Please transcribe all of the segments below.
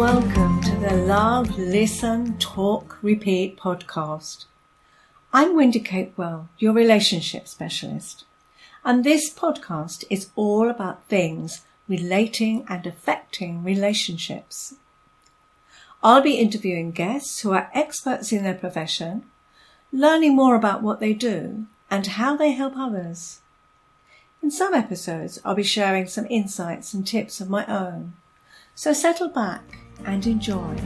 welcome to the Love, Listen, Talk, Repeat podcast. I'm Wendy Capewell, your relationship specialist, and this podcast is all about things relating and affecting relationships. I'll be interviewing guests who are experts in their profession, learning more about what they do and how they help others. In some episodes, I'll be sharing some insights and tips of my own. So settle back and enjoy.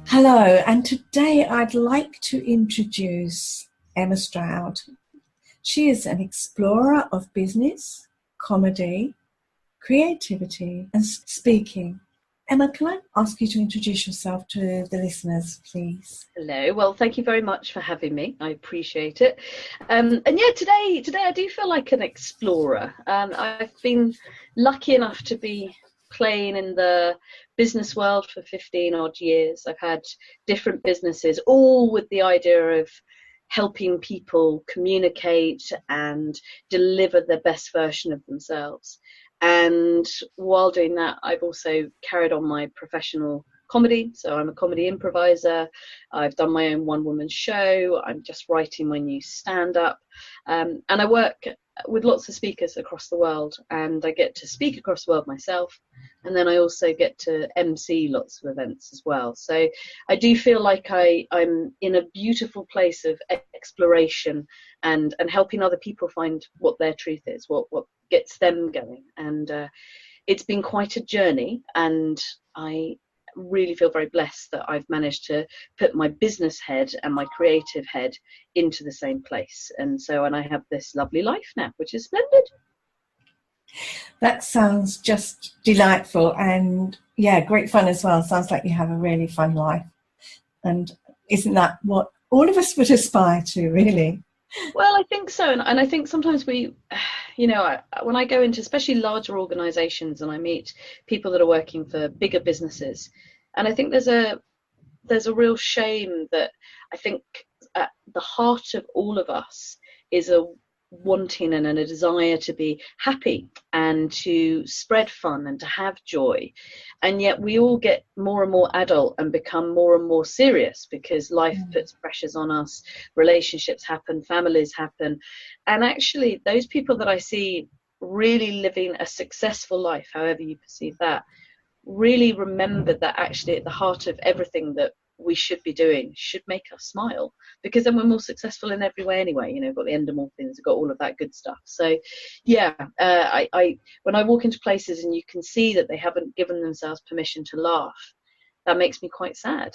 Hello, and today I'd like to introduce Emma Stroud. She is an explorer of business, comedy, creativity and speaking. Emma, can I ask you to introduce yourself to the listeners, please? Hello. Well, thank you very much for having me. I appreciate it. Today I do feel like an explorer. I've been lucky enough to be playing in the business world for 15 odd years. I've had different businesses, all with the idea of helping people communicate and deliver the best version of themselves. And while doing that, I've also carried on my professional comedy. So I'm a comedy improviser. I've done my own one-woman show. I'm just writing my new stand-up. And I work with lots of speakers across the world. And I get to speak across the world myself. And then I also get to MC lots of events as well. So I do feel like I'm in a beautiful place of exploration and helping other people find what their truth is, what gets them going. And it's been quite a journey, and I really feel very blessed that I've managed to put my business head and my creative head into the same place. And I have this lovely life now, which is splendid. That sounds just delightful, and yeah, great fun as well. Sounds like you have a really fun life. And isn't that what all of us would aspire to, really? Well, I think so. And I think sometimes we, when I go into especially larger organizations and I meet people that are working for bigger businesses, and I think there's a real shame that I think at the heart of all of us is a wanting and a desire to be happy and to spread fun and to have joy, and yet we all get more and more adult and become more and more serious because life puts pressures on us, relationships happen, families happen, and actually those people that I see really living a successful life, however you perceive that, really remember that actually at the heart of everything that we should be doing should make us smile, because then we're more successful in every way anyway. We've got the endorphins, we've got all of that good stuff. So yeah, I when I walk into places and you can see that they haven't given themselves permission to laugh, that makes me quite sad,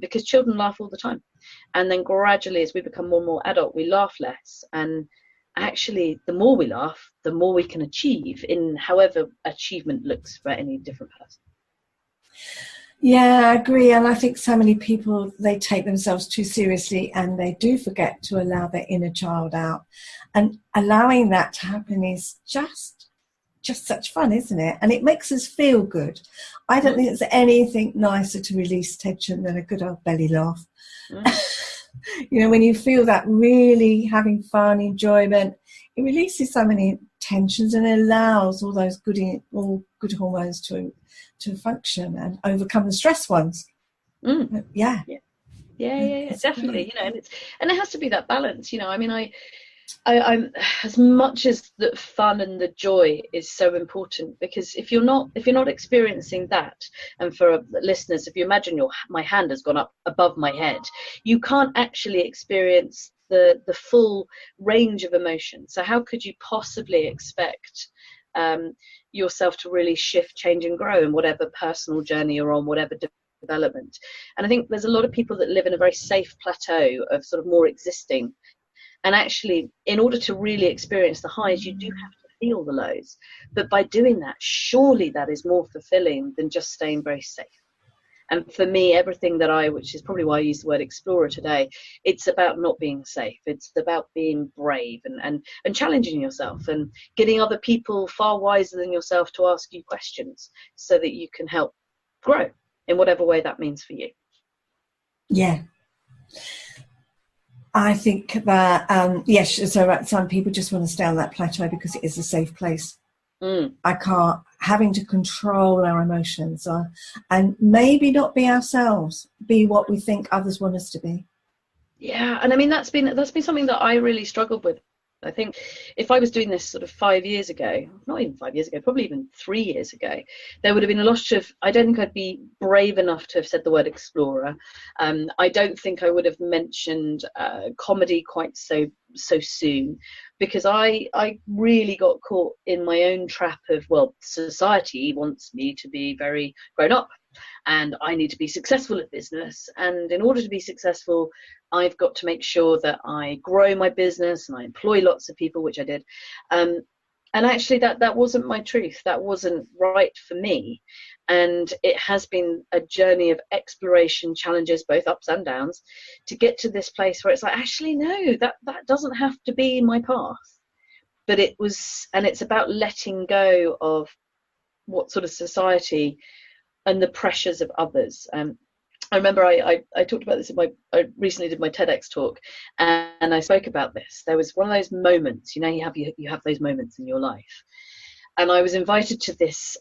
because children laugh all the time, and then gradually as we become more and more adult we laugh less, and actually the more we laugh the more we can achieve in however achievement looks for any different person. Yeah, I agree. And I think so many people, they take themselves too seriously and they do forget to allow their inner child out. And allowing that to happen is just such fun, isn't it? And it makes us feel good. I don't think there's anything nicer to release tension than a good old belly laugh. When you feel that really having fun, enjoyment, it releases so many tensions and allows all those good hormones to function and overcome the stress ones. Yeah, definitely. And it has to be that balance. I'm as much as the fun and the joy is so important, because if you're not experiencing that, and for listeners, if you imagine my hand has gone up above my head, you can't actually experience the full range of emotion. So how could you possibly expect yourself to really shift, change and grow in whatever personal journey you're on, whatever development? And I think there's a lot of people that live in a very safe plateau of sort of more existing, and actually in order to really experience the highs you do have to feel the lows, but by doing that surely that is more fulfilling than just staying very safe. And for me, everything that which is probably why I use the word explorer today, it's about not being safe. It's about being brave and challenging yourself and getting other people far wiser than yourself to ask you questions so that you can help grow in whatever way that means for you. Yeah. I think that, yes, so some people just want to stay on that plateau because it is a safe place. I can't, having to control our emotions, and maybe not be ourselves, be what we think others want us to be. Yeah, and I mean that's been something that I really struggled with. I think if I was doing this sort of 5 years ago, not even 5 years ago, probably even 3 years ago, there would have been a lot of, I don't think I'd be brave enough to have said the word explorer. I don't think I would have mentioned comedy quite so soon, because I really got caught in my own trap of, well, society wants me to be very grown up and I need to be successful at business. And in order to be successful, I've got to make sure that I grow my business and I employ lots of people, which I did. And actually that wasn't my truth. That wasn't right for me. And it has been a journey of exploration, challenges, both ups and downs, to get to this place where it's like, actually, no, that doesn't have to be my path. But it was, and it's about letting go of what sort of society and the pressures of others. I remember I talked about this I recently did my TEDx talk, and I spoke about this. There was one of those moments, you have those moments in your life. And I was invited to this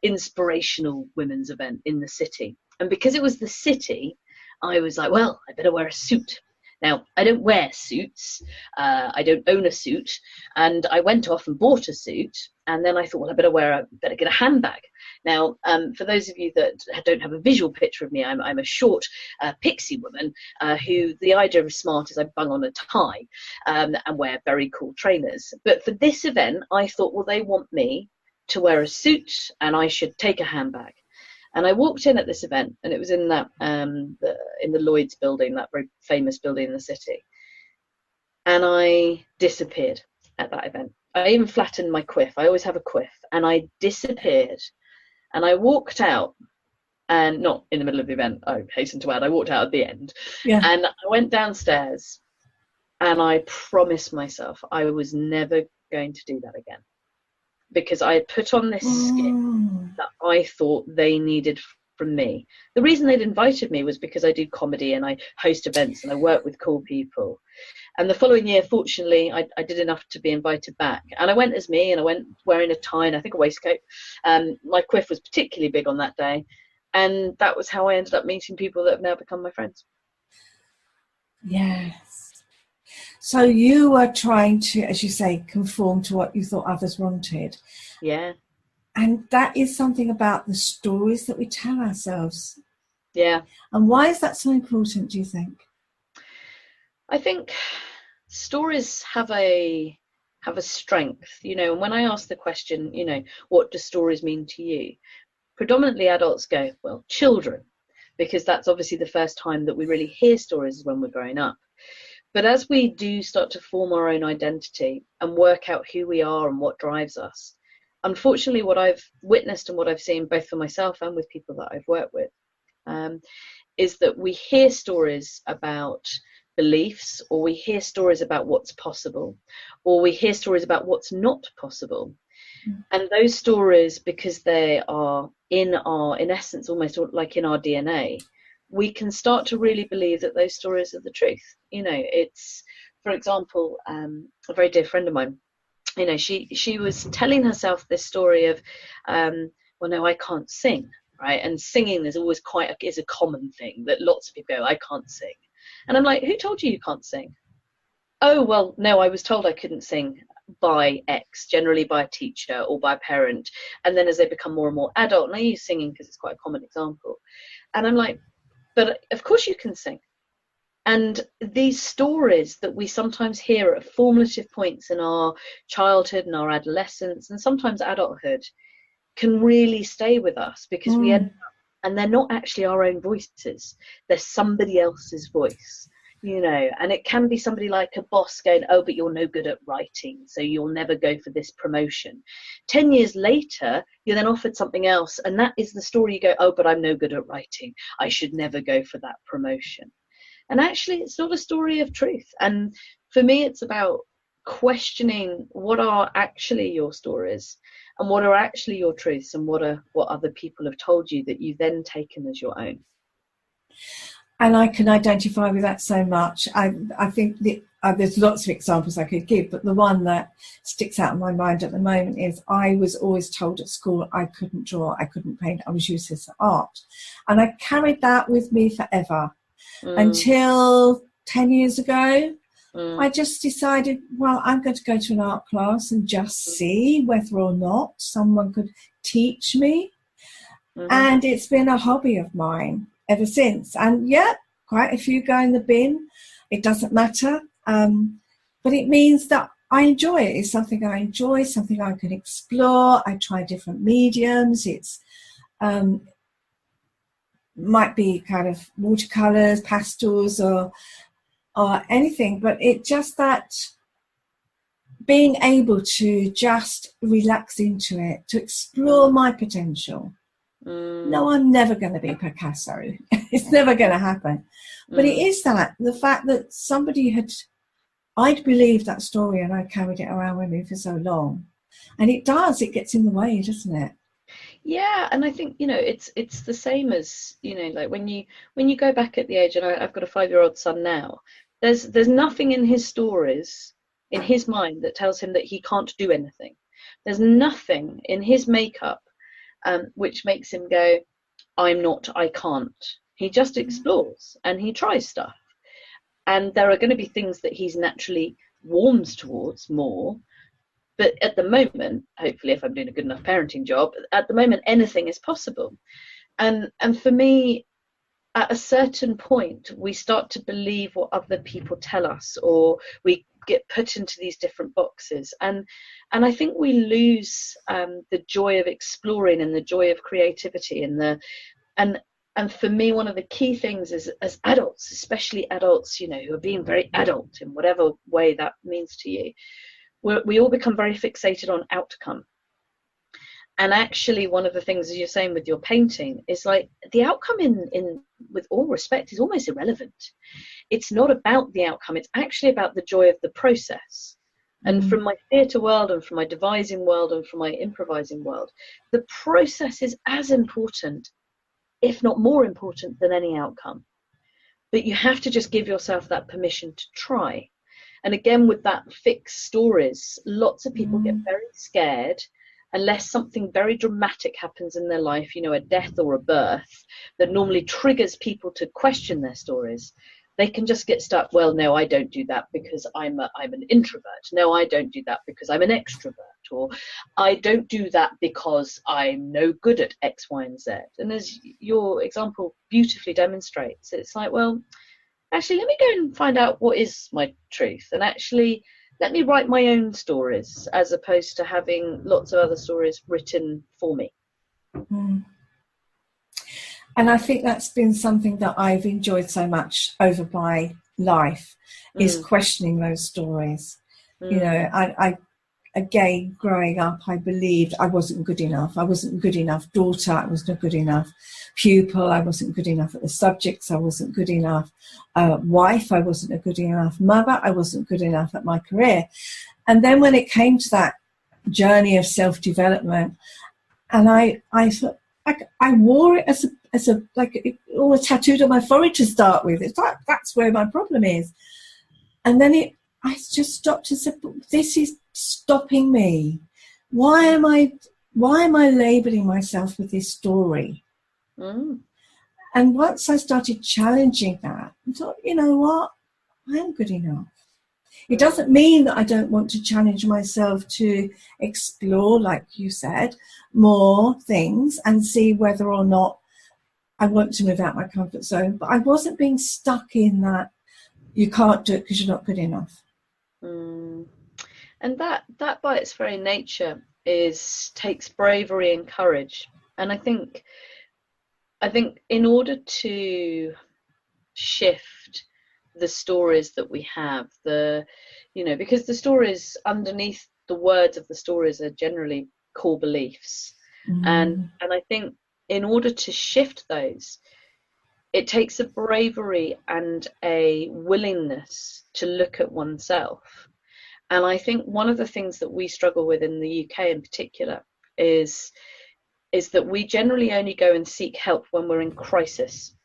inspirational women's event in the city. And because it was the city, I was like, well, I better wear a suit. Now, I don't wear suits. I don't own a suit. And I went off and bought a suit. And then I thought, well, I better get a handbag. Now, for those of you that don't have a visual picture of me, I'm a short pixie woman who the idea of smart is I bung on a tie and wear very cool trainers. But for this event, I thought, well, they want me to wear a suit and I should take a handbag. And I walked in at this event, and it was in that in the Lloyd's building, that very famous building in the city. And I disappeared at that event. I even flattened my quiff. I always have a quiff, and I disappeared. And I walked out, and not in the middle of the event, I hasten to add, I walked out at the end. Yeah. And I went downstairs, and I promised myself I was never going to do that again. Because I had put on this skin that I thought they needed from me. The reason they'd invited me was because I do comedy and I host events and I work with cool people. And the following year, fortunately, I did enough to be invited back. And I went as me, and I went wearing a tie and I think a waistcoat. My quiff was particularly big on that day. And that was how I ended up meeting people that have now become my friends. Yes. So you were trying to, as you say, conform to what you thought others wanted. Yeah. And that is something about the stories that we tell ourselves. Yeah. And why is that so important, do you think? I think stories have a strength, and when I ask the question, what do stories mean to you? Predominantly adults go, well, children, because that's obviously the first time that we really hear stories is when we're growing up. But as we do start to form our own identity and work out who we are and what drives us, unfortunately, what I've witnessed and what I've seen both for myself and with people that I've worked with is that we hear stories about beliefs, or we hear stories about what's possible, or we hear stories about what's not possible. And those stories, because they are in essence, almost like in our DNA, we can start to really believe that those stories are the truth. It's, for example, a very dear friend of mine, she was telling herself this story of, well, no, I can't sing, right? And singing is always is a common thing that lots of people go, I can't sing. And I'm like, who told you can't sing? Oh, well, no, I was told I couldn't sing by X, generally by a teacher or by a parent. And then as they become more and more adult, and I use singing because it's quite a common example. And I'm like, but of course you can sing. And these stories that we sometimes hear at formative points in our childhood and our adolescence and sometimes adulthood can really stay with us, because we end up, and they're not actually our own voices. They're somebody else's voice, and it can be somebody like a boss going, oh, but you're no good at writing, so you'll never go for this promotion. 10 years later, you're then offered something else, and that is the story. You go, oh, but I'm no good at writing. I should never go for that promotion. And actually, it's not a story of truth. And for me, it's about questioning what are actually your stories and what are actually your truths and what other people have told you that you've then taken as your own. And I can identify with that so much. I think there's lots of examples I could give, but the one that sticks out in my mind at the moment is I was always told at school I couldn't draw, I couldn't paint, I was useless at art. And I carried that with me forever until 10 years ago. I just decided, well, I'm going to go to an art class and just see whether or not someone could teach me. And it's been a hobby of mine ever since. And yeah, quite a few go in the bin. It doesn't matter. But it means that I enjoy it. It's something I enjoy, something I can explore. I try different mediums. It's might be kind of watercolors, pastels, or anything. But it just that being able to just relax into it, to explore my potential. No, I'm never going to be Picasso. It's never going to happen. But it is the fact that I'd believed that story and I carried it around with me for so long. And it gets in the way, doesn't it? Yeah, and I think, it's the same as, like when you go back at the age, and I've got a 5-year-old son now, there's nothing in his stories, in his mind, that tells him that he can't do anything. There's nothing in his makeup which makes him go, I can't. He just explores and he tries stuff. And there are going to be things that he's naturally warms towards more. But at the moment, hopefully if I'm doing a good enough parenting job, at the moment anything is possible. And for me, at a certain point, we start to believe what other people tell us, or we get put into these different boxes, and I think we lose the joy of exploring and the joy of creativity and for me, one of the key things is, as adults, especially adults, who are being very adult in whatever way that means to you, we all become very fixated on outcome. And actually, one of the things, as you're saying with your painting, is like the outcome in with all respect is almost irrelevant. It's not about the outcome. It's actually about the joy of the process. And from my theatre world and from my devising world and from my improvising world, the process is as important, if not more important, than any outcome. But you have to just give yourself that permission to try. And again, with that fixed stories, lots of people get very scared unless something very dramatic happens in their life, a death or a birth, that normally triggers people to question their stories. They can just get stuck, well, no, I don't do that because I'm an introvert. No, I don't do that because I'm an extrovert. Or I don't do that because I'm no good at X, Y, and Z. And as your example beautifully demonstrates, it's like, well, actually, let me go and find out what is my truth. And actually, let me write my own stories as opposed to having lots of other stories written for me. And I think that's been something that I've enjoyed so much over my life, is questioning those stories. I again, growing up, I believed I wasn't good enough. I wasn't good enough daughter. I wasn't a good enough pupil. I wasn't good enough at the subjects. I wasn't good enough wife. I wasn't a good enough mother. I wasn't good enough at my career. And then when it came to that journey of self-development, and I thought, I wore it as a like it always tattooed on my forehead to start with. It's like, that's where my problem is. And then I just stopped and said, this is stopping me. Why am I labeling myself with this story? And once I started challenging that, I thought, you know what? I am good enough. It doesn't mean that I don't want to challenge myself to explore, like you said, more things and see whether or not I want to move out my comfort zone. But I wasn't being stuck in that you can't do it because you're not good enough. And that by its very nature takes bravery and courage. And I think in order to shift the stories that we have, because the stories underneath the words of the stories are generally core beliefs. And I think in order to shift those, it takes a bravery and a willingness to look at oneself. And I think one of the things that we struggle with in the UK in particular is that we generally only go and seek help when we're in crisis.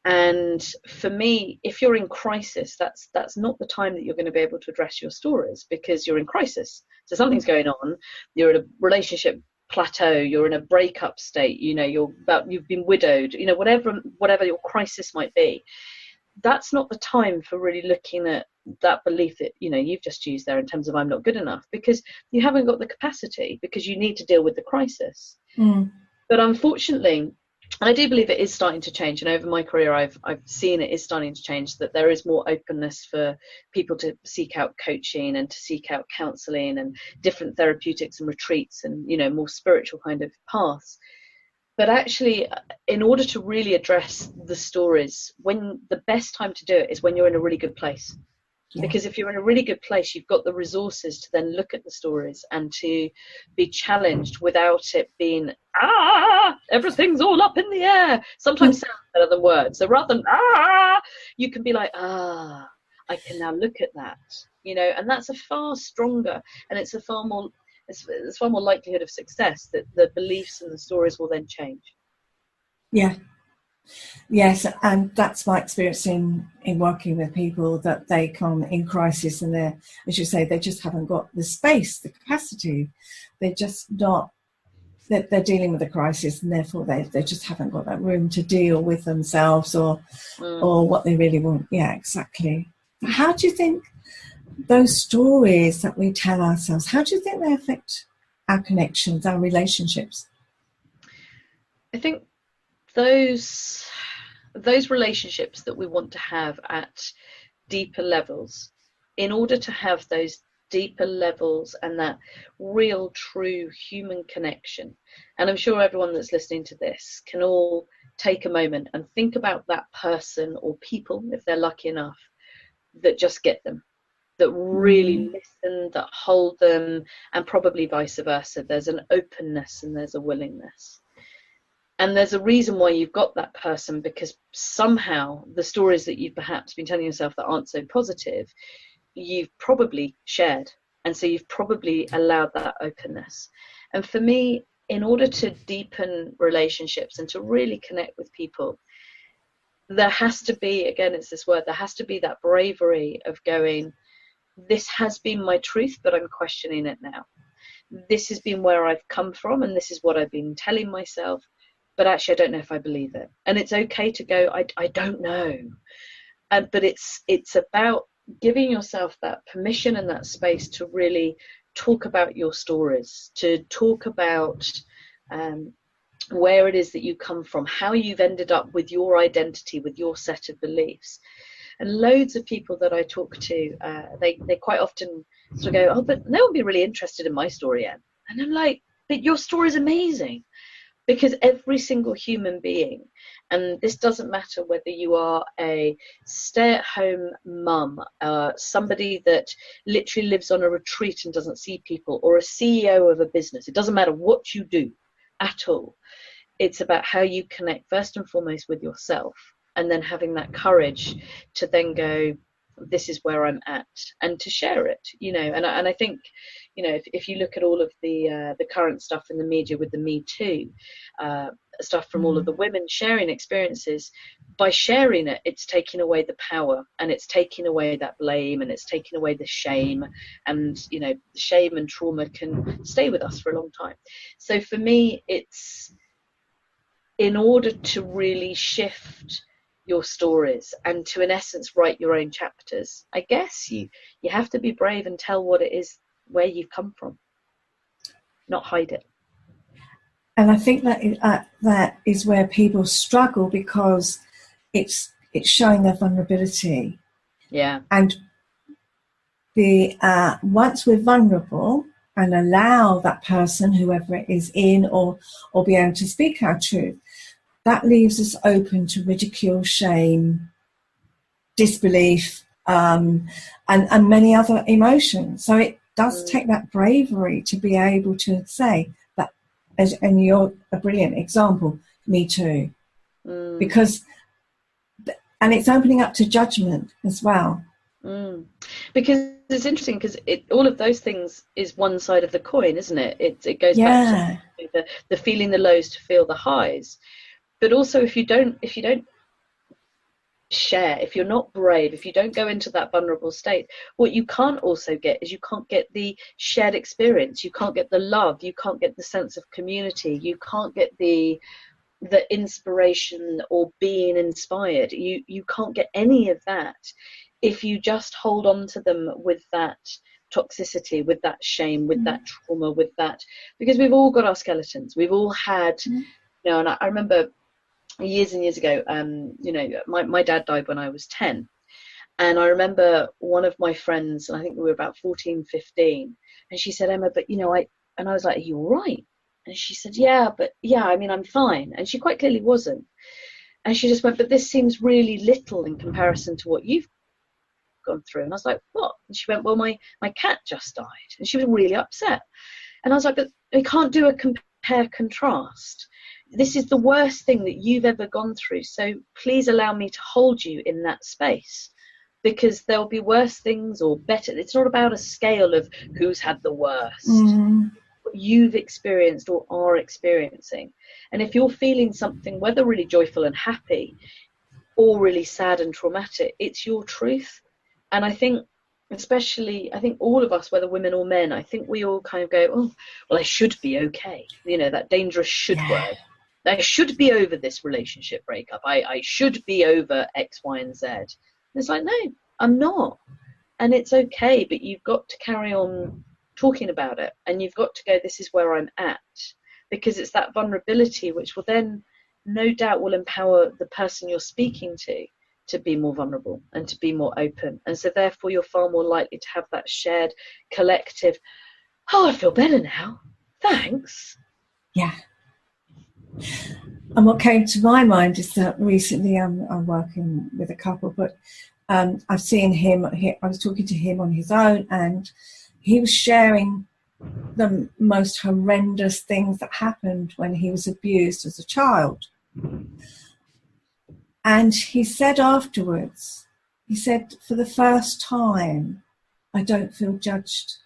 And for me, if you're in crisis, that's not the time that you're going to be able to address your stories, because you're in crisis. So something's going on. You're in a relationship plateau. You're in a breakup state. You know, you've been widowed. You know, whatever your crisis might be. That's not the time for really looking at that belief that, you know, you've just used there in terms of I'm not good enough, because you haven't got the capacity, because you need to deal with the crisis. But unfortunately, and I do believe it is starting to change, and over my career I've seen it is starting to change, that there is more openness for people to seek out coaching and to seek out counselling and different therapeutics and retreats and, you know, more spiritual kind of paths. But actually, in order to really address the stories, when the best time to do it is when you're in a really good place. Yeah. Because if you're in a really good place, you've got the resources to then look at the stories and to be challenged without it being, everything's all up in the air. Sometimes sounds better than words. So rather than, you can be like, I can now look at that, you know, and that's a far stronger, and it's far more likelihood of success, that the beliefs and the stories will then change. Yeah. Yes, and that's my experience in working with people, that they come in crisis and they're, as you say, they just haven't got the space, the capacity. They're just not, they're dealing with a crisis, and therefore they just haven't got that room to deal with themselves or what they really want. Yeah, exactly. How do you think those stories that we tell ourselves, how do you think they affect our connections, our relationships? I think those relationships that we want to have at deeper levels, in order to have those deeper levels and that real true human connection, and I'm sure everyone that's listening to this can all take a moment and think about that person or people, if they're lucky enough, that just get them, that really listen, that hold them, and probably vice versa. There's an openness and there's a willingness. And there's a reason why you've got that person, because somehow the stories that you've perhaps been telling yourself that aren't so positive, you've probably shared. And so you've probably allowed that openness. And for me, in order to deepen relationships and to really connect with people, there has to be, again, it's this word, there has to be that bravery of going, this has been my truth, but I'm questioning it now. This has been where I've come from, and this is what I've been telling myself. But actually, I don't know if I believe it. And it's okay to go, I don't know. But it's about giving yourself that permission and that space to really talk about your stories, to talk about where it is that you come from, how you've ended up with your identity, with your set of beliefs. And loads of people that I talk to, they quite often sort of go, but no one would be really interested in my story yet. And I'm like, but your story is amazing. Because every single human being, and this doesn't matter whether you are a stay-at-home mum, somebody that literally lives on a retreat and doesn't see people, or a CEO of a business, it doesn't matter what you do at all. It's about how you connect first and foremost with yourself, and then having that courage to then go, this is where I'm at, and to share it, you know. And I think, you know, if you look at all of the current stuff in the media with the Me Too stuff from all of the women sharing experiences, by sharing it, it's taking away the power, and it's taking away that blame, and it's taking away the shame, and, you know, shame and trauma can stay with us for a long time. So for me, it's in order to really shift your stories and to, in essence, write your own chapters, I guess you have to be brave and tell what it is, where you've come from, not hide it. And I think that is where people struggle, because it's showing their vulnerability. Yeah. And once we're vulnerable and allow that person, whoever it is, in or be able to speak our truth, that leaves us open to ridicule, shame, disbelief, and many other emotions. So it does take that bravery to be able to say that, and you're a brilliant example, me too. Because, and it's opening up to judgment as well. Because it's interesting, because all of those things is one side of the coin, isn't it? It goes back to the feeling the lows to feel the highs. But also, if you don't share, if you're not brave, if you don't go into that vulnerable state, what you can't also get is you can't get the shared experience, you can't get the love, you can't get the sense of community, you can't get the inspiration or being inspired. You can't get any of that if you just hold on to them with that toxicity, with that shame, with that trauma, with that, because we've all got our skeletons, we've all had, you know. And I remember years and years ago, you know, my dad died when I was 10, and I remember one of my friends, and I think we were about 14, 15, and she said, Emma, but you know, I was like, are you all right? And she said, yeah, I mean, I'm fine. And she quite clearly wasn't. And she just went, but this seems really little in comparison to what you've gone through. And I was like, what? And she went, well, my cat just died. And she was really upset. And I was like, but we can't do a compare contrast. This is the worst thing that you've ever gone through. So please allow me to hold you in that space, because there'll be worse things or better. It's not about a scale of who's had the worst. What you've experienced or are experiencing. And if you're feeling something, whether really joyful and happy or really sad and traumatic, it's your truth. And I think, especially, I think all of us, whether women or men, I think we all kind of go, oh, well, I should be okay. You know, that dangerous should word. I should be over this relationship breakup. I should be over X, Y, and Z. And it's like, no, I'm not. And it's okay, but you've got to carry on talking about it. And you've got to go, this is where I'm at. Because it's that vulnerability which will then, no doubt, will empower the person you're speaking to be more vulnerable and to be more open. And so therefore you're far more likely to have that shared collective, oh, I feel better now, thanks. Yeah. And what came to my mind is that recently I'm working with a couple, but I've seen him, I was talking to him on his own, and he was sharing the most horrendous things that happened when he was abused as a child. And he said afterwards, he said, for the first time, I don't feel judged.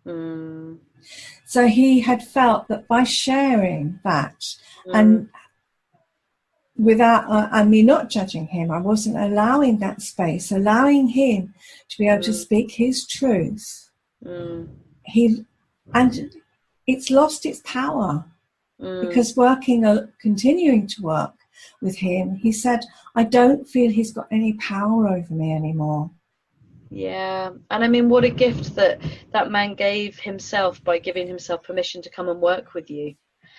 So he had felt that by sharing that, and without and me not judging him, I wasn't allowing that space, allowing him to be able to speak his truth. And it's lost its power because continuing to work with him, he said, I don't feel he's got any power over me anymore. Yeah, and I mean, what a gift that man gave himself by giving himself permission to come and work with you.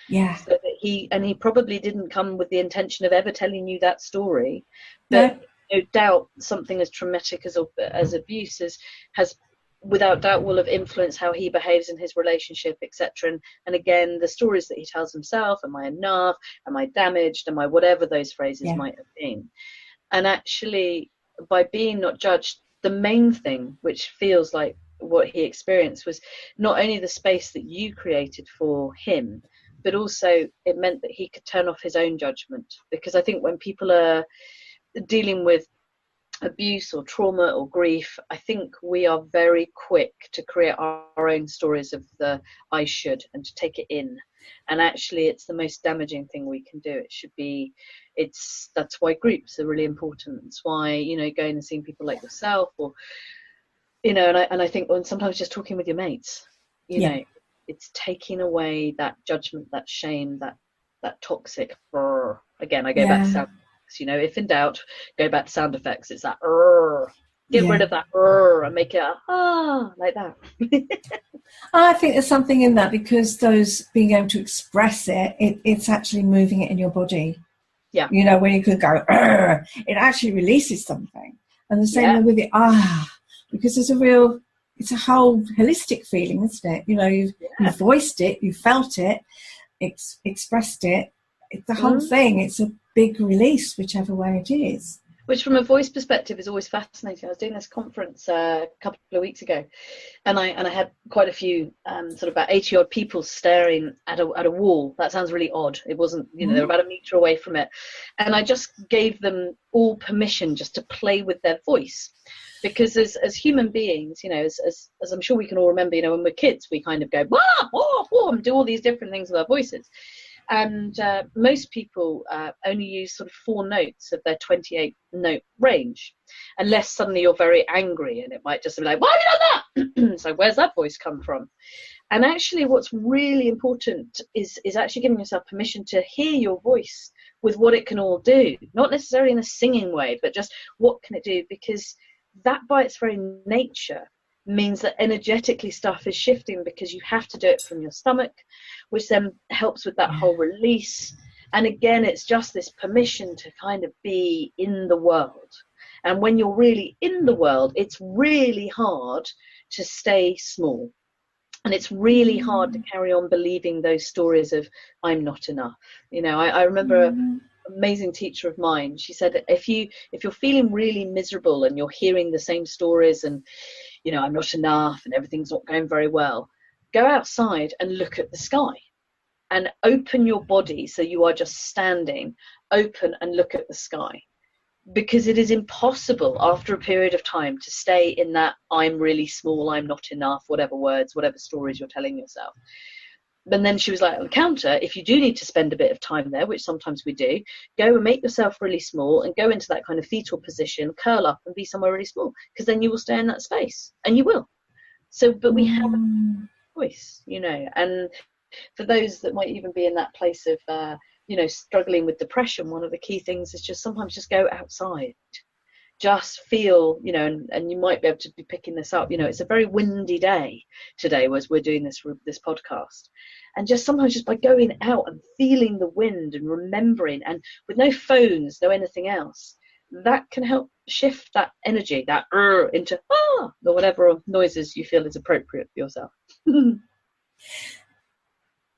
Yeah. So that he probably didn't come with the intention of ever telling you that story, but no doubt something as traumatic as abuse has without doubt will have influenced how he behaves in his relationship, etc. And again, the stories that he tells himself, am I enough? Am I damaged? Am I whatever those phrases might have been? And actually, by being not judged, the main thing, which feels like what he experienced, was not only the space that you created for him, but also it meant that he could turn off his own judgment. Because I think when people are dealing with abuse or trauma or grief, I think we are very quick to create our own stories of the I should and to take it in. And actually, it's the most damaging thing we can do. That's why groups are really important. It's why, you know, going and seeing people like yourself, or, you know, and I think when sometimes just talking with your mates, you know, it's taking away that judgment, that shame, that toxic brr. Again, I go back to sound effects, you know, if in doubt, go back to sound effects. It's that get rid of that and make it like that. I think there's something in that, because those being able to express it's actually moving it in your body. Yeah. You know, when you could go, it actually releases something. And the same way with the because it's a whole holistic feeling, isn't it? You know, you've voiced it, you felt it, expressed it. It's the whole thing. It's a big release, whichever way it is. Which from a voice perspective is always fascinating. I was doing this conference a couple of weeks ago, and I had quite a few, sort of about 80 odd people staring at a wall. That sounds really odd. It wasn't, you know, they were about a metre away from it. And I just gave them all permission just to play with their voice. Because as human beings, you know, as I'm sure we can all remember, you know, when we're kids, we kind of go, wah, wah, wah, and do all these different things with our voices. And most people only use sort of 4 notes of their 28 note range, unless suddenly you're very angry, and it might just be like, why have you done that? So where's that voice come from? And actually what's really important is actually giving yourself permission to hear your voice with what it can all do, not necessarily in a singing way, but just what can it do, because that by its very nature means that energetically stuff is shifting, because you have to do it from your stomach, which then helps with that whole release. And again, it's just this permission to kind of be in the world. And when you're really in the world, it's really hard to stay small. And it's really hard to carry on believing those stories of I'm not enough. You know, I remember an amazing teacher of mine. She said, if you're feeling really miserable and you're hearing the same stories and, you know, I'm not enough and everything's not going very well, go outside and look at the sky and open your body so you are just standing open and look at the sky. Because it is impossible after a period of time to stay in that I'm really small, I'm not enough, whatever words, whatever stories you're telling yourself. And then she was like, on the counter, if you do need to spend a bit of time there, which sometimes we do, go and make yourself really small and go into that kind of fetal position, curl up and be somewhere really small, because then you will stay in that space, and you will. So, but we have a choice, you know. And for those that might even be in that place of you know, struggling with depression, one of the key things is just sometimes just go outside, just feel, you know, and you might be able to be picking this up, you know, it's a very windy day today as we're doing this podcast, and just sometimes just by going out and feeling the wind and remembering, and with no phones, no anything else, that can help shift that energy, that into or whatever noises you feel is appropriate for yourself.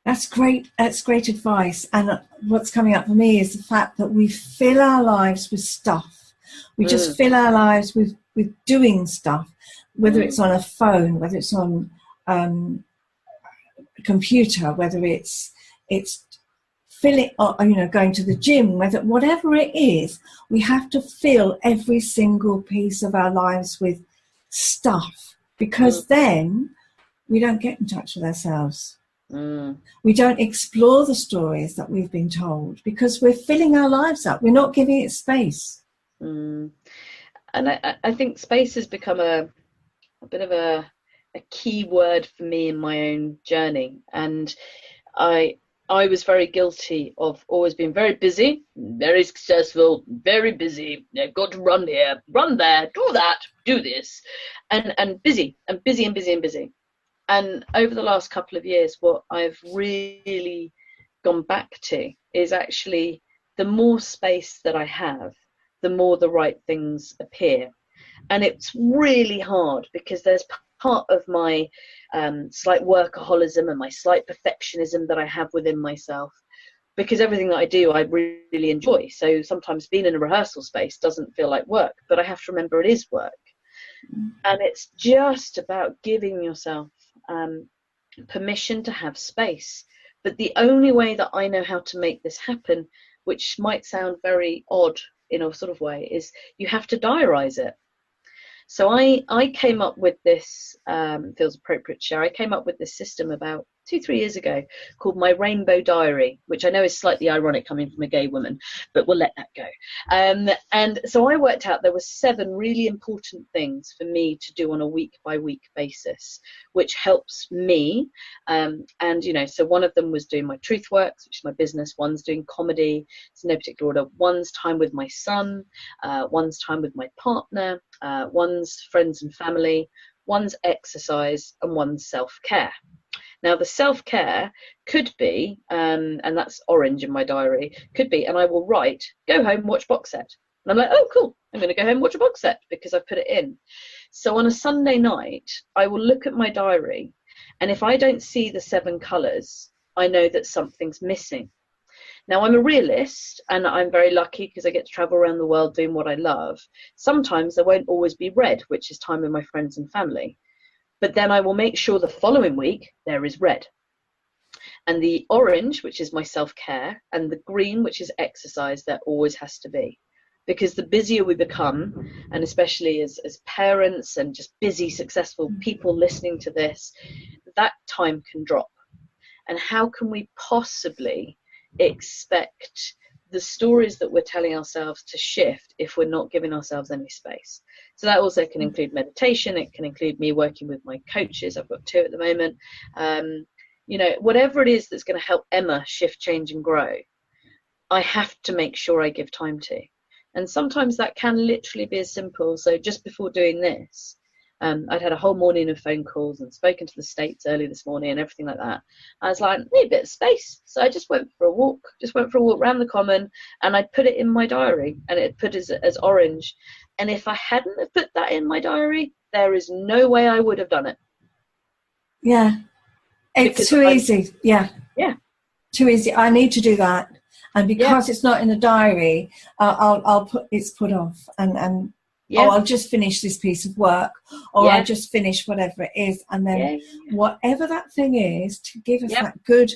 That's great. That's great advice. And what's coming up for me is the fact that we fill our lives with stuff. We just fill our lives with doing stuff, whether it's on a phone, whether it's on a computer, whether it's filling, or, you know, going to the gym, whatever it is, we have to fill every single piece of our lives with stuff, because then we don't get in touch with ourselves. We don't explore the stories that we've been told, because we're filling our lives up. We're not giving it space. And I think space has become a bit of a key word for me in my own journey. And I was very guilty of always being very busy, very successful, very busy. I've got to run here, run there, do that, do this, and busy and busy and busy and busy. And over the last couple of years, what I've really gone back to is actually the more space that I have, the more the right things appear. And it's really hard, because there's part of my slight workaholism and my slight perfectionism that I have within myself, because everything that I do, I really enjoy. So sometimes being in a rehearsal space doesn't feel like work, but I have to remember it is work. And it's just about giving yourself permission to have space. But the only way that I know how to make this happen, which might sound very odd in a sort of way, is you have to diarize it. So I came up with this, feels appropriate to share, I came up with this system about 2-3 years ago called my Rainbow Diary, which I know is slightly ironic coming from a gay woman, but we'll let that go. And so I worked out there were 7 really important things for me to do on a week by week basis, which helps me. And, you know, so one of them was doing my truth works, which is my business. One's doing comedy. It's in no particular order. One's time with my son. One's time with my partner. One's friends and family. One's exercise, and one's self-care. Now, the self-care could be, and that's orange in my diary, could be, and I will write, go home, watch box set. And I'm like, oh, cool, I'm going to go home and watch a box set because I've put it in. So on a Sunday night, I will look at my diary, and if I don't see the 7 colours, I know that something's missing. Now, I'm a realist, and I'm very lucky because I get to travel around the world doing what I love. Sometimes there won't always be red, which is time with my friends and family. But then I will make sure the following week there is red. And the orange, which is my self-care, and the green, which is exercise, there always has to be. Because the busier we become, and especially as parents and just busy, successful people listening to this, that time can drop. And how can we possibly expect the stories that we're telling ourselves to shift if we're not giving ourselves any space. So that also can include meditation. It can include me working with my coaches. I've got 2 at the moment. You know, whatever it is that's going to help Emma shift, change and grow, I have to make sure I give time to. And sometimes that can literally be as simple. So just before doing this, I'd had a whole morning of phone calls and spoken to the States early this morning and everything like that. I was like, I need a bit of space. So I just went for a walk around the common, and I'd put it in my diary, and it put as orange. And if I hadn't have put that in my diary, there is no way I would have done it. Yeah. It's too easy. Yeah. Yeah. Too easy. I need to do that. And because it's not in the diary, I'll put off and oh, I'll just finish this piece of work, or I'll just finish whatever it is. And then whatever that thing is, to give us that good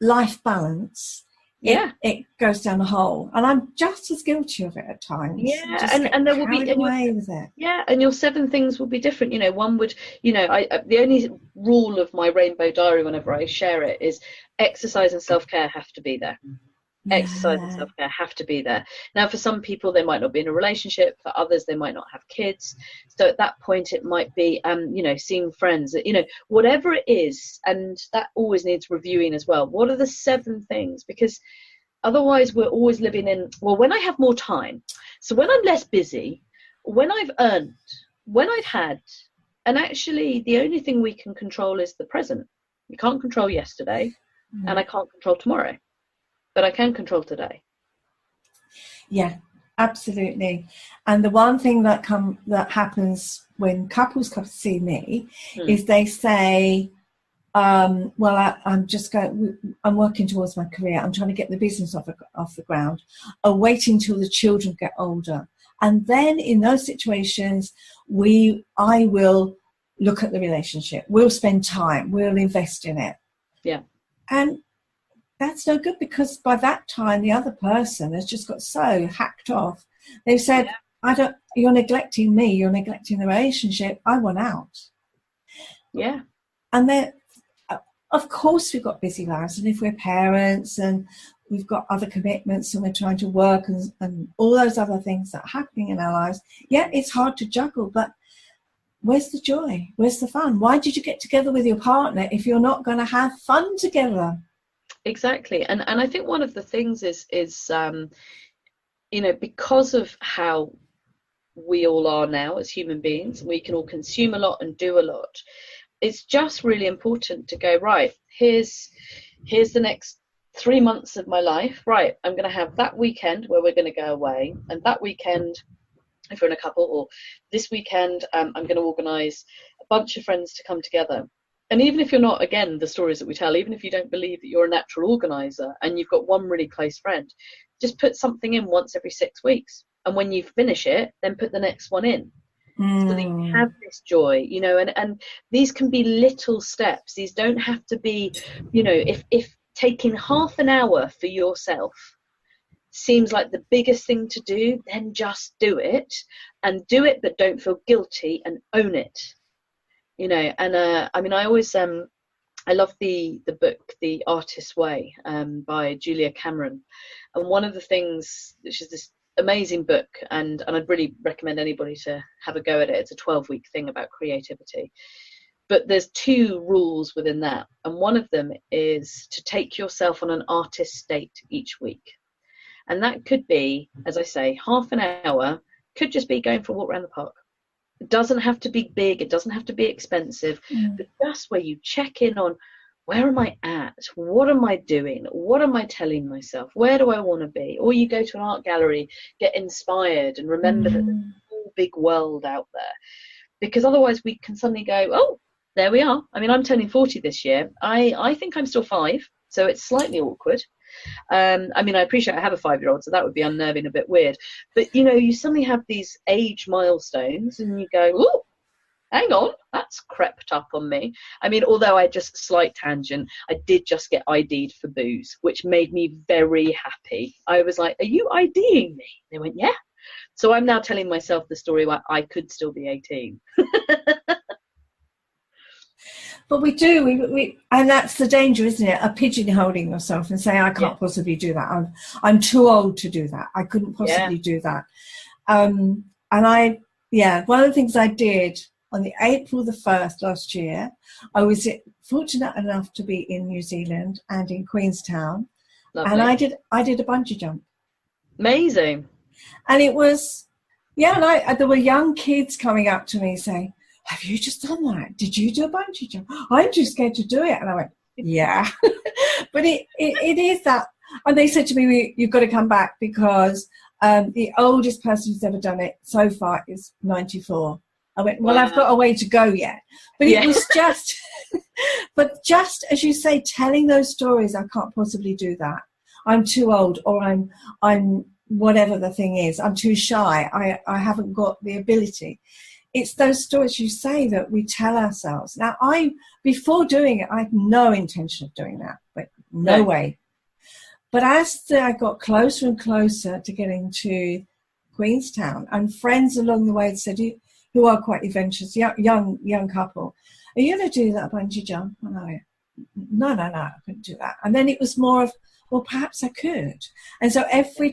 life balance, it goes down the hole. And I'm just as guilty of it at times. Yeah, and there will be away with it. Yeah, and your 7 things will be different. You know, one would, you know, the only rule of my rainbow diary whenever I share it is exercise and self-care have to be there. Exercise and self-care have to be there. Now, for some people, they might not be in a relationship. For others, they might not have kids. So at that point, it might be, you know, seeing friends, you know, whatever it is. And that always needs reviewing as well. What are the 7 things? Because otherwise, we're always living in, well, when I have more time. So when I'm less busy, when I've earned, when I've had, and actually the only thing we can control is the present. You can't control yesterday, and I can't control tomorrow. But I can control today. Yeah, absolutely. And the one thing that happens when couples come to see me is they say, well, I'm working towards my career. I'm trying to get the business off the ground. I'm waiting till the children get older. And then in those situations, I will look at the relationship. We'll spend time. We'll invest in it. Yeah. And that's no good, because by that time the other person has just got so hacked off. They've said, you're neglecting me, you're neglecting the relationship, I want out. Yeah. And then, of course, we've got busy lives, and if we're parents and we've got other commitments and we're trying to work and all those other things that are happening in our lives, it's hard to juggle, but where's the joy? Where's the fun? Why did you get together with your partner if you're not going to have fun together? Exactly. And I think one of the things is you know, because of how we all are now as human beings, we can all consume a lot and do a lot. It's just really important to go, right, here's the next 3 months of my life. Right, I'm going to have that weekend where we're going to go away, and that weekend, if we're in a couple, or this weekend, I'm going to organise a bunch of friends to come together. And even if you're not, again, the stories that we tell, even if you don't believe that you're a natural organizer and you've got one really close friend, just put something in once every 6 weeks. And when you finish it, then put the next one in. So that you have this joy, you know, and these can be little steps. These don't have to be, you know, if taking half an hour for yourself seems like the biggest thing to do, then just do it, and do it, but don't feel guilty, and own it. You know, and I mean, I always I love the book The Artist's Way by Julia Cameron, and one of the things, which is this amazing book, and I'd really recommend anybody to have a go at it. It's a 12-week thing about creativity, but there's 2 rules within that, and one of them is to take yourself on an artist state each week, and that could be, as I say, half an hour. Could just be going for a walk around the park. It doesn't have to be big, it doesn't have to be expensive, but just where you check in on, where am I at? What am I doing? What am I telling myself? Where do I want to be? Or you go to an art gallery, get inspired, and remember that there's a whole big world out there. Because otherwise we can suddenly go, oh, there we are. I mean, I'm turning 40 this year. I think I'm still 5, so it's slightly awkward. I mean, I appreciate I have a 5-year-old, so that would be unnerving, a bit weird. But, you know, you suddenly have these age milestones and you go, oh, hang on, that's crept up on me. I mean, although slight tangent, I did just get ID'd for booze, which made me very happy. I was like, are you IDing me? They went, yeah. So I'm now telling myself the story where I could still be 18. But we do, we and that's the danger, isn't it? A pigeonholing yourself and saying, I Yeah. can't possibly do that. I'm too old to do that. I couldn't possibly do that. And one of the things I did on the April the 1st last year, I was fortunate enough to be in New Zealand and in Queenstown. Lovely. And I did a bungee jump. Amazing. And it was, and there were young kids coming up to me saying, have you just done that? Did you do a bungee jump? I'm too scared to do it. And I went, yeah. But it is that. And they said to me, you've got to come back because the oldest person who's ever done it so far is 94. I went, well, wow. I've got a way to go yet. But it was just, but just as you say, telling those stories, I can't possibly do that. I'm too old, or I'm whatever the thing is. I'm too shy. I haven't got the ability. It's those stories you say that we tell ourselves. Now, before doing it, I had no intention of doing that, but no way. But as I got closer and closer to getting to Queenstown, and friends along the way said, who are quite adventurous, young couple, are you going to do that bungee jump? And I went, no, I couldn't do that. And then it was more of, well, perhaps I could. And so every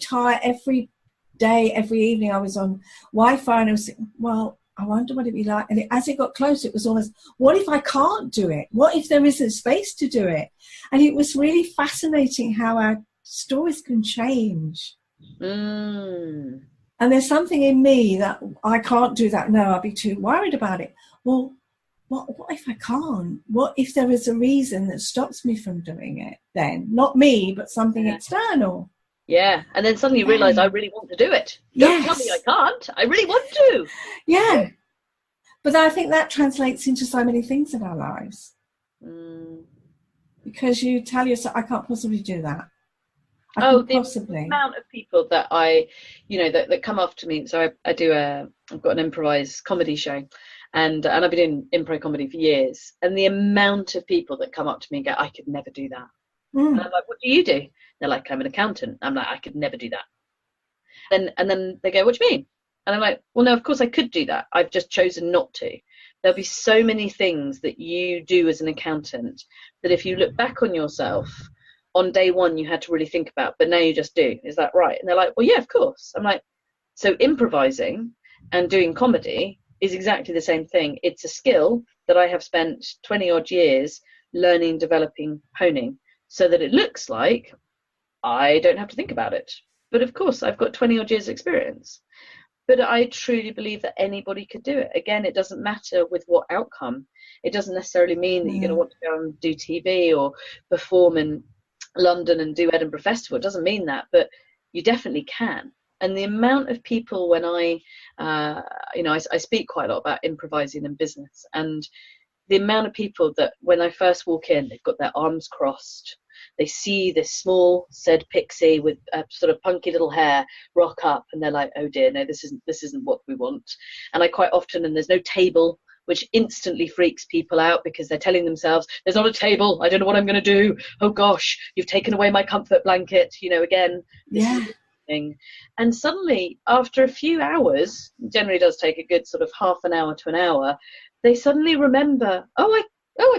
day, every evening, I was on Wi-Fi, and I was thinking, well, I wonder what it'd be like. And as it got closer, it was almost, what if I can't do it? What if there isn't space to do it? And it was really fascinating how our stories can change. And there's something in me that I can't do that. No, I'll be too worried about it. Well, what if I can't? What if there is a reason that stops me from doing it then? Not me, but something external. Yeah, and then suddenly you realise I really want to do it. Don't tell me I can't. I really want to. Yeah. But I think that translates into so many things in our lives. Because you tell yourself, I can't possibly do that. The amount of people that that come up to me. So I've got an improvised comedy show, and I've been doing improv comedy for years. And the amount of people that come up to me and go, I could never do that. And I'm like, what do you do? They're like, I'm an accountant. I'm like, I could never do that. And then they go, what do you mean? And I'm like, well, no, of course I could do that. I've just chosen not to. There'll be so many things that you do as an accountant that if you look back on yourself, on day one you had to really think about, but now you just do. Is that right? And they're like, well, yeah, of course. I'm like, so improvising and doing comedy is exactly the same thing. It's a skill that I have spent 20 odd years learning, developing, honing, so that it looks like I don't have to think about it. But of course, I've got 20 odd years experience. But I truly believe that anybody could do it. Again, it doesn't matter with what outcome. It doesn't necessarily mean that you're going to want to go and do TV or perform in London and do Edinburgh Festival. It doesn't mean that, but you definitely can. And the amount of people when I speak quite a lot about improvising in business, and the amount of people that when I first walk in, they've got their arms crossed. They see this small said pixie with a sort of punky little hair rock up, and they're like, oh dear, no, this isn't what we want. And I quite often, and there's no table, which instantly freaks people out because they're telling themselves, there's not a table, I don't know what I'm going to do. Oh gosh, you've taken away my comfort blanket, again. This is thing. And suddenly, after a few hours, generally does take a good sort of half an hour to an hour, they suddenly remember, I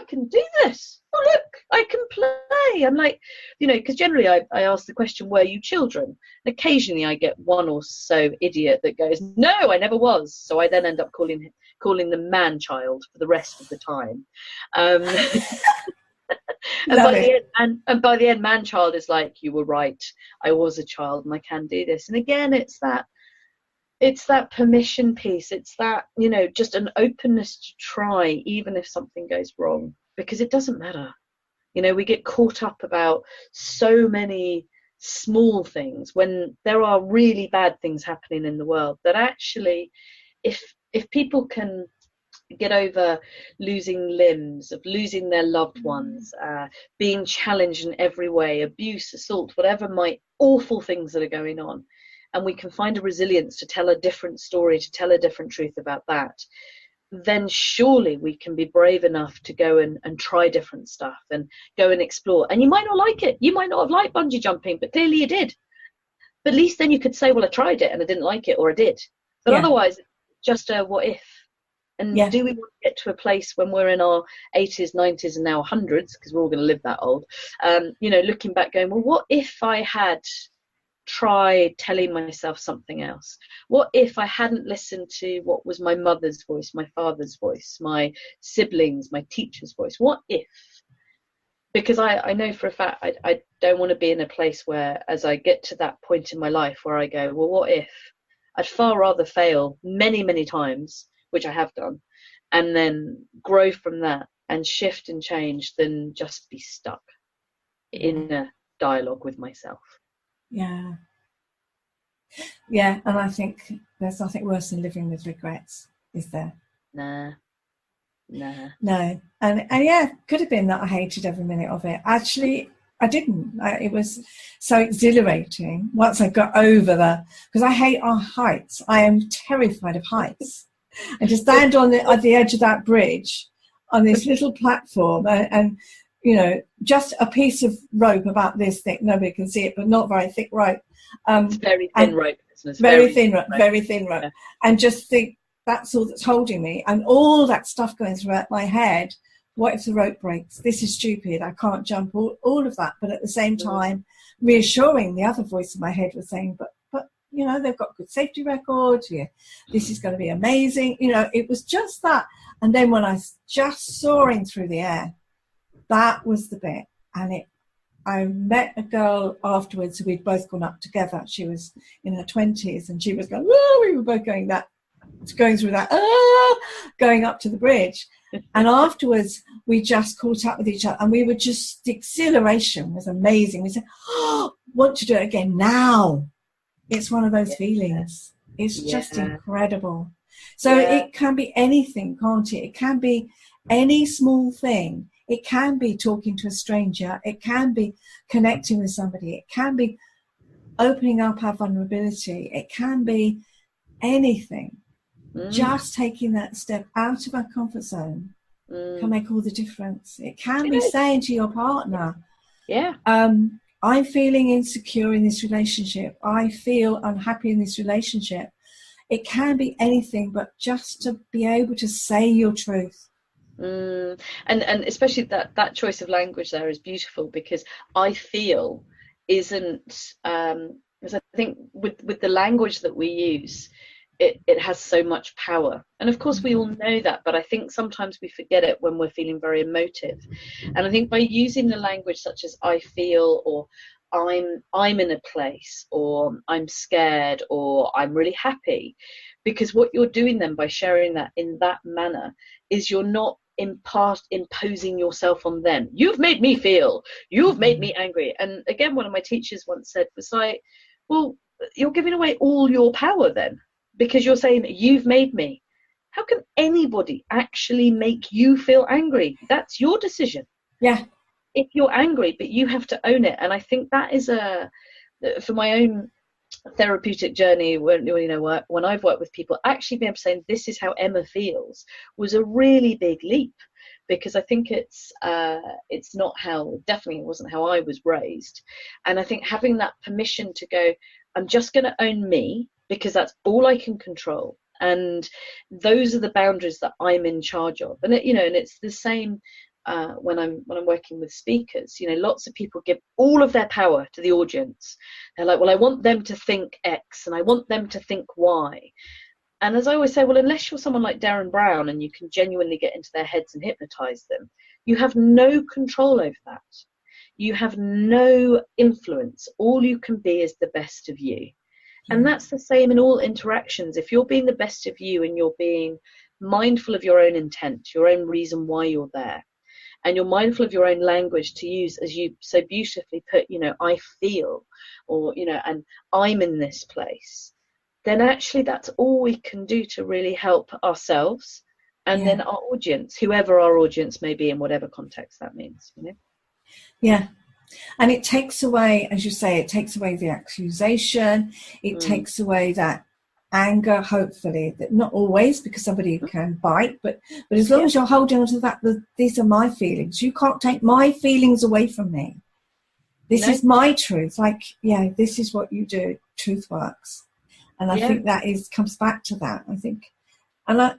can do this. Oh, look, I can play. I'm like, because generally I ask the question, were you children? And occasionally I get one or so idiot that goes, no, I never was. So I then end up calling them man-child for the rest of the time. And by the end, man-child is like, you were right. I was a child and I can do this. And again, it's that permission piece. It's that, just an openness to try, even if something goes wrong, because it doesn't matter. We get caught up about so many small things when there are really bad things happening in the world that actually, if people can get over losing limbs, of losing their loved ones, being challenged in every way, abuse, assault, whatever awful things that are going on, and we can find a resilience to tell a different story, to tell a different truth about that, then surely we can be brave enough to go and try different stuff and go and explore. And you might not like it. You might not have liked bungee jumping, but clearly you did. But at least then you could say, well, I tried it and I didn't like it, or I did. But otherwise, just a what if. And Yeah. do we want to get to a place when we're in our 80s, 90s, and now hundreds, because we're all going to live that old, looking back going, well, what if I had tried telling myself something else? What if I hadn't listened to what was my mother's voice, my father's voice, my siblings, my teacher's voice? What if? Because I know for a fact I don't want to be in a place where, as I get to that point in my life where I go, well, what if? I'd far rather fail many, many times, which I have done, and then grow from that and shift and change than just be stuck in a dialogue with myself. Yeah. Yeah, and I think there's nothing worse than living with regrets, is there? Nah. No. And yeah, could have been that I hated every minute of it. Actually, I didn't. It was so exhilarating once I got over because I hate our heights. I am terrified of heights. And to stand on at the edge of that bridge on this little platform and just a piece of rope about this thick, nobody can see it, but not very thick rope. It's very thin rope. Very thin rope. Yeah. And just think, that's all that's holding me, and all that stuff going through my head. What if the rope breaks? This is stupid. I can't jump. All of that, but at the same time, reassuring, the other voice in my head was saying, "But they've got good safety records. Yeah, this is going to be amazing." It was just that. And then when I was just soaring through the air, that was the bit. And I met a girl afterwards who we'd both gone up together. She was in her 20s, and she was going. Oh, we were both going through that, going up to the bridge. And afterwards, we just caught up with each other, and we were just, the exhilaration was amazing. We said, want to do it again now. It's one of those feelings. It's just incredible. So it can be anything, can't it? It can be any small thing. It can be talking to a stranger. It can be connecting with somebody. It can be opening up our vulnerability. It can be anything. Just taking that step out of our comfort zone can make all the difference. It can be saying to your partner, I'm feeling insecure in this relationship. I feel unhappy in this relationship. It can be anything, but just to be able to say your truth. And especially that choice of language there is beautiful, because I feel isn't, because I think with the language that we use, it has so much power. And of course we all know that, but I think sometimes we forget it when we're feeling very emotive. And I think by using the language such as I feel, or I'm in a place, or I'm scared, or I'm really happy, because what you're doing then by sharing that in that manner is you're not imposing yourself on them. You've made me feel, you've made me angry. And again, one of my teachers once said was like, well, you're giving away all your power then, because you're saying you've made me. How can anybody actually make you feel angry? That's your decision. Yeah. If you're angry, but you have to own it. And I think that is for my own therapeutic journey, when I've worked with people, actually being able to say this is how Emma feels was a really big leap, because I think it's not definitely it wasn't how I was raised. And I think having that permission to go, I'm just going to own me, because that's all I can control, and those are the boundaries that I'm in charge of. And and it's the same when I'm working with speakers. Lots of people give all of their power to the audience. They're like, well, I want them to think X and I want them to think Y. And as I always say, well, unless you're someone like Darren Brown and you can genuinely get into their heads and hypnotize them, you have no control over that. You have no influence. All you can be is the best of you. And that's the same in all interactions. If you're being the best of you and you're being mindful of your own intent, your own reason why you're there, and you're mindful of your own language to use, as you so beautifully put, I feel, or, and I'm in this place, then actually that's all we can do to really help ourselves and then our audience, whoever our audience may be in whatever context that means. Yeah. And it takes away, as you say, it takes away the accusation. It takes away that anger, hopefully. That not always, because somebody can bite, but as long as you're holding on to that, these are my feelings. You can't take my feelings away from me. This is my truth. This is what you do. Truth works. And I think that comes back to that. I think, and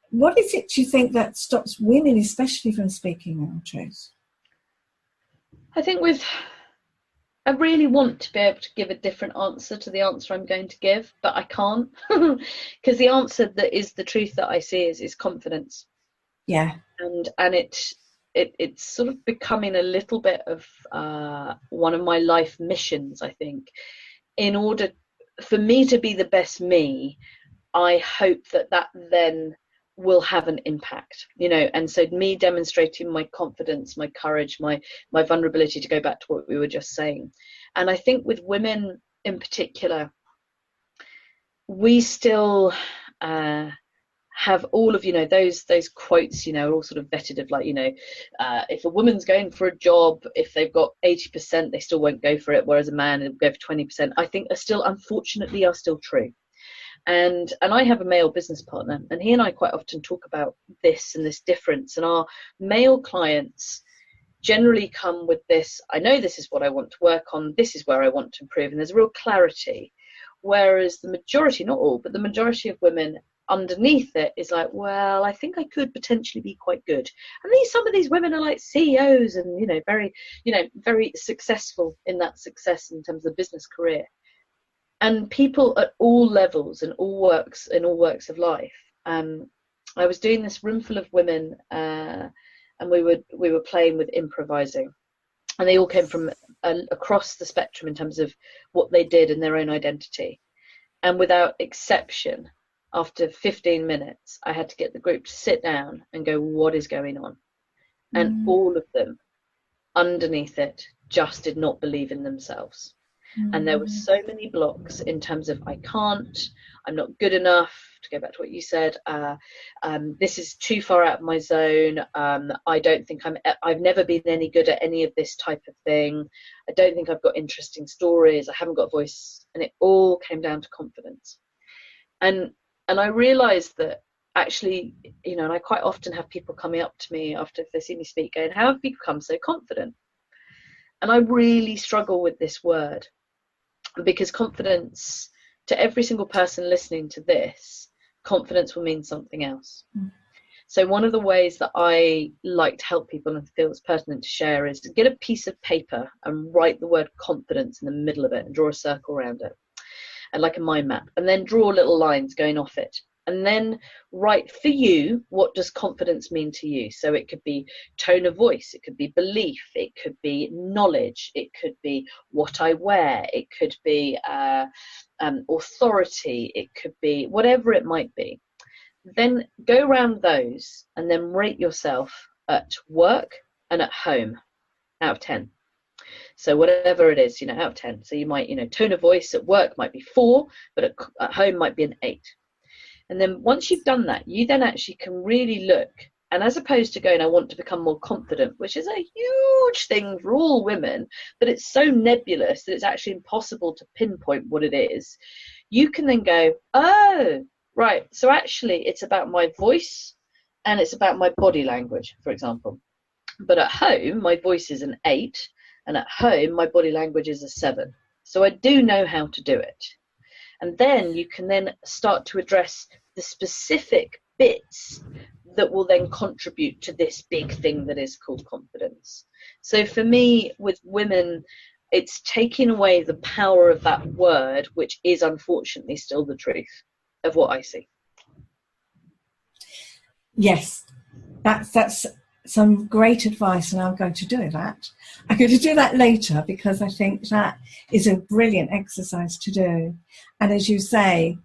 What is it, do you think, that stops women especially from speaking their truth? I think I really want to be able to give a different answer to the answer I'm going to give, but I can't, because the answer that is the truth that I see is confidence. Yeah. And it's sort of becoming a little bit of one of my life missions, I think. In order for me to be the best me, I hope that then will have an impact, and so me demonstrating my confidence, my courage, my vulnerability, to go back to what we were just saying. And I think with women in particular, we still have all of those quotes, all sort of vetted of, like, if a woman's going for a job, if they've got 80%, they still won't go for it, whereas a man will go for 20%. I think unfortunately are still true. And I have a male business partner, and he and I quite often talk about this and this difference. And our male clients generally come with this: I know this is what I want to work on, this is where I want to improve, and there's a real clarity. Whereas the majority, not all, but the majority of women underneath it is like, well, I think I could potentially be quite good. And some of these women are like CEOs and very successful in that success in terms of the business career. And people at all levels and all works of life. I was doing this room full of women, and we were playing with improvising, and they all came from across the spectrum in terms of what they did and their own identity. And without exception, after 15 minutes, I had to get the group to sit down and go, what is going on? And all of them, underneath it, just did not believe in themselves. And there were so many blocks in terms of, I can't, I'm not good enough, to go back to what you said, this is too far out of my zone, I don't think I've never been any good at any of this type of thing, I don't think I've got interesting stories, I haven't got a voice. And it all came down to confidence. And I realized that actually, and I quite often have people coming up to me after, if they see me speak, going, how have you become so confident? And I really struggle with this word, because confidence, to every single person listening to this, confidence will mean something else. So one of the ways that I like to help people, and feel it's pertinent to share, is to get a piece of paper and write the word confidence in the middle of it and draw a circle around it, and like a mind map, and then draw little lines going off it. And then write for you, what does confidence mean to you? So it could be tone of voice, it could be belief, it could be knowledge, it could be what I wear, it could be authority, it could be whatever it might be. Then go around those and then rate yourself at work and at home out of 10. So whatever it is, out of 10. So you might, tone of voice at work might be 4, but at home might be an 8. And then once you've done that, you then actually can really look, and as opposed to going, I want to become more confident, which is a huge thing for all women, but it's so nebulous that it's actually impossible to pinpoint what it is. You can then go, oh, right, so actually it's about my voice and it's about my body language, for example. But at home, my voice is an 8, and at home, my body language is a 7. So I do know how to do it. And then you can then start to address the specific bits that will then contribute to this big thing that is called confidence. So for me, with women, it's taking away the power of that word, which is unfortunately still the truth of what I see. Yes, that's some great advice, and I'm going to do that. I'm going to do that later, because I think that is a brilliant exercise to do. And as you say,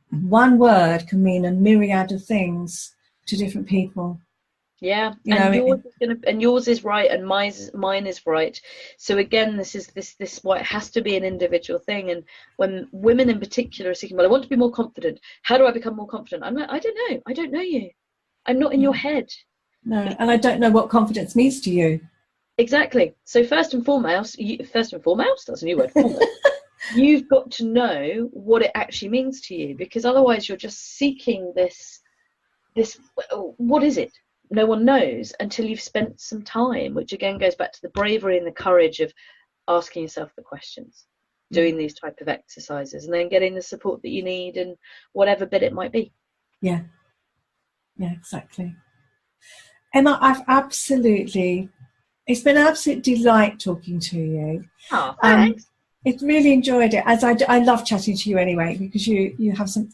one word can mean a myriad of things to different people. Yeah, and yours is right, and mine is right. So again, this is why it has to be an individual thing. And when women in particular are seeking, well, I want to be more confident. How do I become more confident? I'm like, I don't know. I don't know you. I'm not in your head. No, and I don't know what confidence means to you. Exactly. So first and foremost, that's a new word. Foremost, you've got to know what it actually means to you, because otherwise you're just seeking this. What is it? No one knows until you've spent some time, which again goes back to the bravery and the courage of asking yourself the questions, doing these type of exercises, and then getting the support that you need, and whatever bit it might be. Yeah. Yeah, exactly. Emma, it's been an absolute delight talking to you. Oh, thanks. It's really enjoyed it, as I love chatting to you anyway, because you have some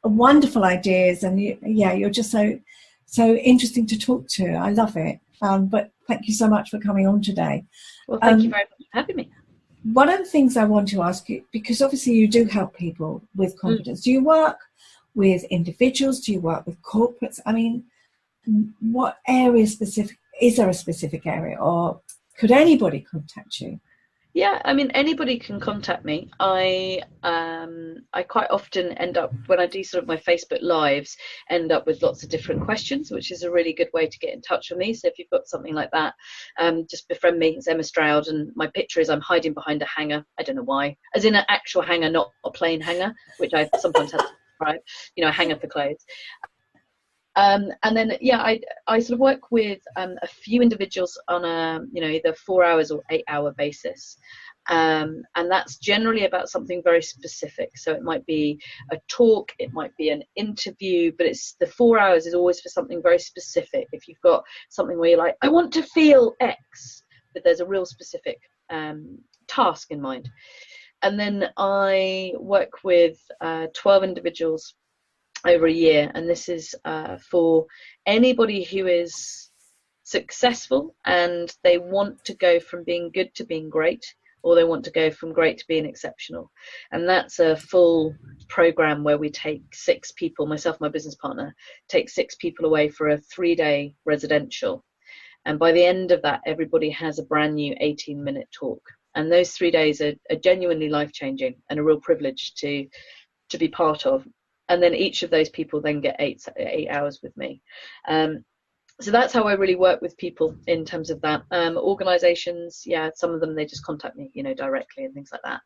wonderful ideas, and you're just so interesting to talk to. I love it. But thank you so much for coming on today. Well, thank you very much for having me. One of the things I want to ask you, because obviously you do help people with confidence, do you work with individuals? Do you work with corporates? I mean, what area specific, is there a specific area, or could anybody contact you? Yeah, I mean, anybody can contact me. I quite often end up, when I do sort of my Facebook lives, end up with lots of different questions, which is a really good way to get in touch with me. So if you've got something like that, just befriend me. It's Emma Stroud, and my picture is I'm hiding behind a hanger. I don't know why, as in an actual hanger, not a plain hanger, which I sometimes have to describe, a hanger for clothes. And then, I sort of work with a few individuals on a, either 4 hours or 8 hour basis. And that's generally about something very specific. So it might be a talk, it might be an interview, but it's the 4 hours is always for something very specific. If you've got something where you're like, I want to feel X, but there's a real specific task in mind. And then I work with 12 individuals over a year, and this is for anybody who is successful and they want to go from being good to being great, or they want to go from great to being exceptional. And that's a full program where we take 6 people, myself and my business partner, take 6 people away for a 3-day residential. And by the end of that, everybody has a brand new 18-minute talk. And those 3 days are genuinely life-changing and a real privilege to be part of. And then each of those people then get 8 hours with me. So that's how I really work with people in terms of that. Organizations, some of them, they just contact me, directly and things like that.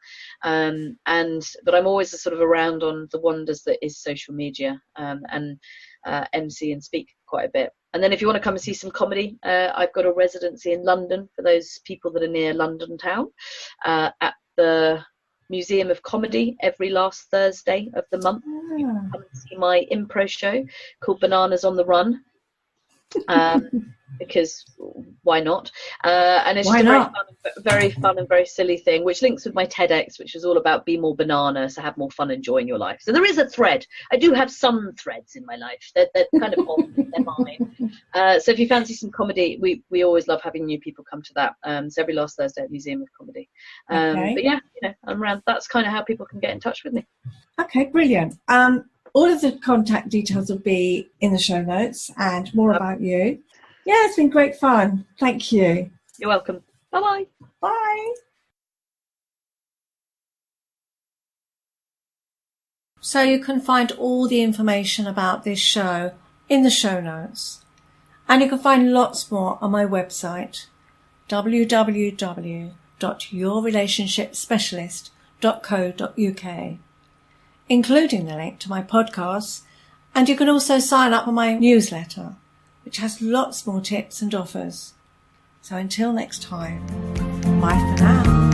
But I'm always sort of around on the wonders that is social media, and MC and speak quite a bit. And then if you want to come and see some comedy, I've got a residency in London for those people that are near London town, at the Museum of Comedy every last Thursday of the month. You can come and see my improv show called Bananas on the Run, because why not? And it's just a very fun and very silly thing, which links with my TEDx, which is all about be more banana, so have more fun and joy in your life. So there is a thread. I do have some threads in my life. They're kind of odd, they're mine. So if you fancy some comedy, we always love having new people come to that. So every last Thursday at Museum of Comedy. But I'm around. That's kind of how people can get in touch with me. Okay, brilliant. All of the contact details will be in the show notes, and more about you. Yeah, it's been great fun. Thank you. You're welcome. Bye-bye. Bye. So you can find all the information about this show in the show notes. And you can find lots more on my website, www.yourrelationshipspecialist.co.uk, including the link to my podcasts. And you can also sign up on my newsletter, which has lots more tips and offers. So until next time, bye for now.